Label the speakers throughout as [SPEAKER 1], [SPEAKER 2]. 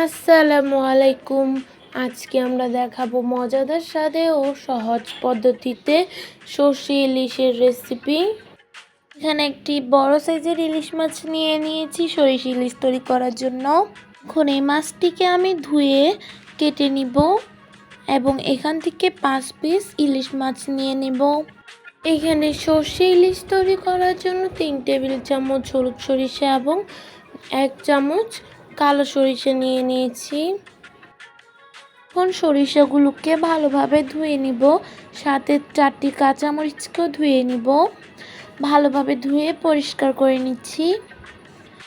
[SPEAKER 1] আসসালামু আলাইকুম। আজকে আমরা দেখাবো মজাদার স্বাদে ও সহজ পদ্ধতিতে সর্ষে ইলিশের রেসিপি। এখানে একটি বড় সাইজের ইলিশ মাছ নিয়ে নিয়েছি সরিষা ইলিশ তৈরি করার জন্য। এখন এই মাছটিকে আমি ধুয়ে কেটে নিব এবং এখান থেকে 5 পিস ইলিশ মাছ নিয়ে নিব। এখানে সর্ষে ইলিশ তৈরি করার জন্য 3 টেবিল চামচ হলুদ সরিষা এবং 1 চামচ কালো সরিষা নিয়ে নিয়েছি। এখন সরিষাগুলোকে ভালোভাবে ধুয়ে নিব, সাথে 4টি কাঁচামরিচকেও ধুয়ে নিব। ভালোভাবে ধুয়ে পরিষ্কার করে নিচ্ছি।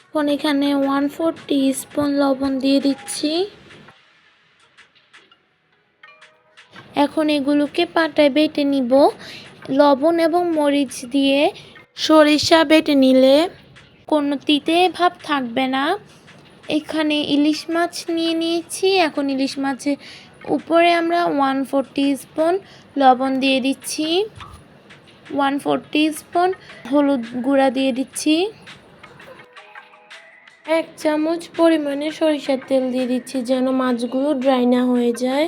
[SPEAKER 1] এখন এখানে 1/4 টিস্পুন লবণ দিয়ে দিচ্ছি। এখন এগুলোকে পাটায় বেটে নিব। লবণ এবং মরিচ দিয়ে সরিষা বেটে নিলে কোনো তিতে ভাব থাকবে না। এখানে ইলিশ মাছ নিয়ে নিয়েছি। এখন ইলিশ মাছের উপরে আমরা 1/4 টিস্পুন লবণ দিয়ে দিচ্ছি, 1/4 টিস্পুন হলুদ গুঁড়া দিয়ে দিচ্ছি, 1 চামচ পরিমাণে সরিষার তেল দিয়ে দিচ্ছি যেন মাছগুলো ড্রাই না হয়ে যায়।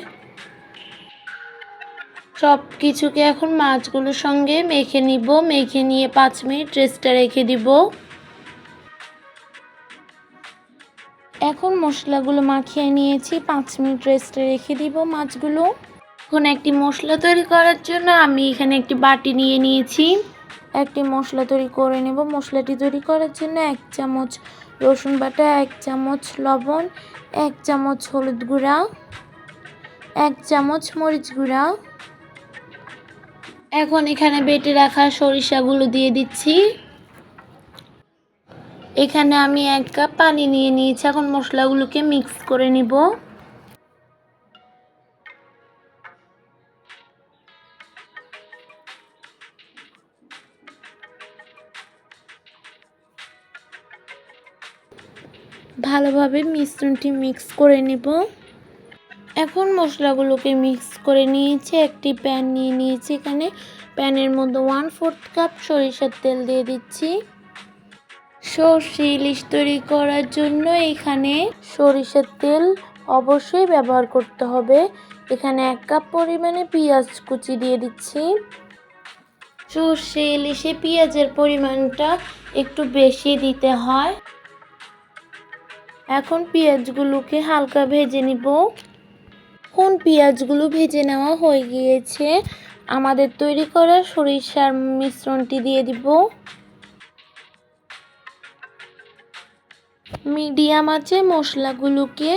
[SPEAKER 1] সব কিছুকে এখন মাছগুলোর সঙ্গে মেখে নিব। মেখে নিয়ে 5 মিনিট রেস্টে রেখে দিব। এখন মশলাগুলো মাখিয়ে নিয়েছি, 5 মিনিট রেস্টে রেখে দিব মাছগুলো। এখন একটি মশলা তৈরি করার জন্য আমি এখানে একটি বাটি নিয়ে নিয়েছি। একটি মশলা তৈরি করে নেব। মশলাটি তৈরি করার জন্য 1 চামচ রসুন বাটা, 1 চামচ লবণ, 1 চামচ হলুদ গুঁড়া, 1 চামচ মরিচ গুঁড়া। এখন এখানে বেটে রাখা সরিষাগুলো দিয়ে দিচ্ছি। এখানে আমি 1 কাপ পানি নিয়ে নিয়েছি। এখন মশলাগুলোকে মিক্স করে নিব। ভালোভাবে মিশ্রণটি মিক্স করে নিব। এখন মশলাগুলোকে মিক্স করে নিয়েছি। একটি প্যান নিয়ে নিয়েছি। এখানে প্যানের মধ্যে 1/4 কাপ সরিষার তেল দিয়ে দিচ্ছি। সর্ষে ইলিশ তৈরি করার জন্য এখানে সরিষার তেল অবশ্যই ব্যবহার করতে হবে। এখানে 1 কাপ পরিমাণে পেঁয়াজ কুচি দিয়ে দিচ্ছি। সর্ষে ইলিশে পেঁয়াজের পরিমাণটা একটু বেশি দিতে হয়। এখন পেঁয়াজগুলোকে হালকা ভেজে নিব। কোন পেঁয়াজগুলো ভেজে নেওয়া হয়ে গিয়েছে, আমাদের তৈরি করা সরিষার মিশ্রণটি দিয়ে দিব। মিডিয়াম আঁচে মশলাগুলোকে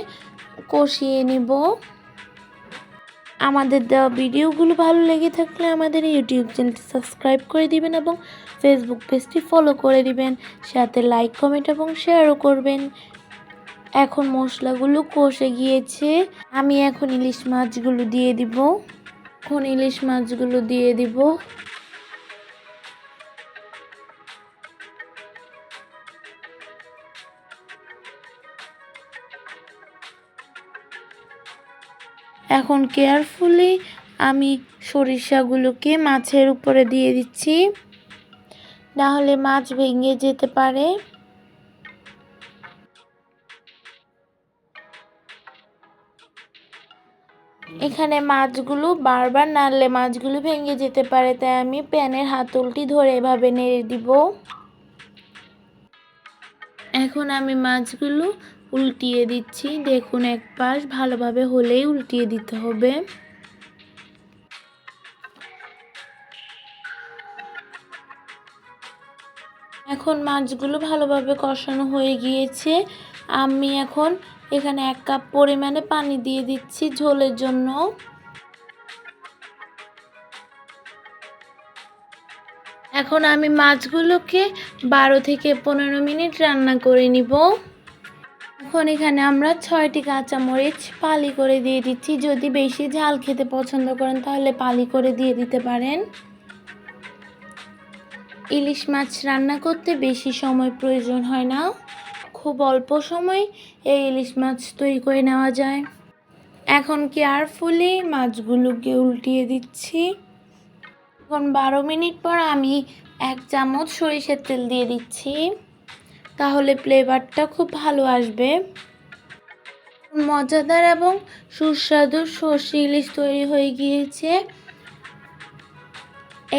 [SPEAKER 1] কষিয়ে নিব। আমাদের দেওয়া ভিডিওগুলো ভালো লেগে থাকলে আমাদের ইউটিউব চ্যানেলটি সাবস্ক্রাইব করে দিবেন এবং ফেসবুক পেজটি ফলো করে দিবেন, সাথে লাইক, কমেন্ট এবং শেয়ারও করবেন। এখন মশলাগুলো কষে গিয়েছে। আমি এখন ইলিশ মাছগুলো দিয়ে দিব। এখন ইলিশ মাছগুলো দিয়ে দিব। এখন কেয়ারফুলি আমি সরিষাগুলোকে মাছের উপরে দিয়ে দিচ্ছি, না হলে মাছ ভেঙে যেতে পারে। এখানে মাছগুলো বারবার নাড়লে মাছগুলো ভেঙে যেতে পারে, তাই আমি প্যানের হাতলটি ধরে এভাবে নেড়ে দিব। এখন আমি মাছগুলো উল্টিয়ে দিচ্ছি। দেখুন, এক পাশ ভালোভাবে হলেই উল্টিয়ে দিতে হবে। এখন মাছগুলো ভালোভাবে কষানো হয়ে গিয়েছে। আমি এখন এখানে 1 কাপ পরিমাণে পানি দিয়ে দিচ্ছি ঝোলের জন্য। এখন আমি মাছগুলোকে 12 থেকে 15 মিনিট রান্না করে নিব। এখন এখানে আমরা 6টি কাঁচামরিচ ফালি করে দিয়ে দিচ্ছি। যদি বেশি ঝাল খেতে পছন্দ করেন তাহলে ফালি করে দিয়ে দিতে পারেন। ইলিশ মাছ রান্না করতে বেশি সময় প্রয়োজন হয় না, খুব অল্প সময় এই ইলিশ মাছ তৈরি করে নেওয়া যায়। এখন কেয়ারফুলি মাছগুলোকে উল্টিয়ে দিচ্ছি। এখন 12 মিনিট পর আমি 1 চামচ সরিষার তেল দিয়ে দিচ্ছি, তাহলে ফ্লেভারটা খুব ভালো আসবে। মজাদার এবং সুস্বাদু সর্ষে ইলিশ তৈরি হয়ে গিয়েছে।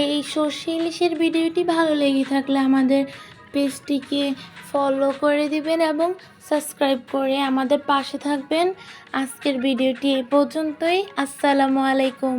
[SPEAKER 1] এই সর্ষে ইলিশের ভিডিওটি ভালো লেগে থাকলে আমাদের পেজটিকে ফলো করে দিবেন এবং সাবস্ক্রাইব করে আমাদের পাশে থাকবেন। আজকের ভিডিওটি এই পর্যন্তই। আসসালামু আলাইকুম।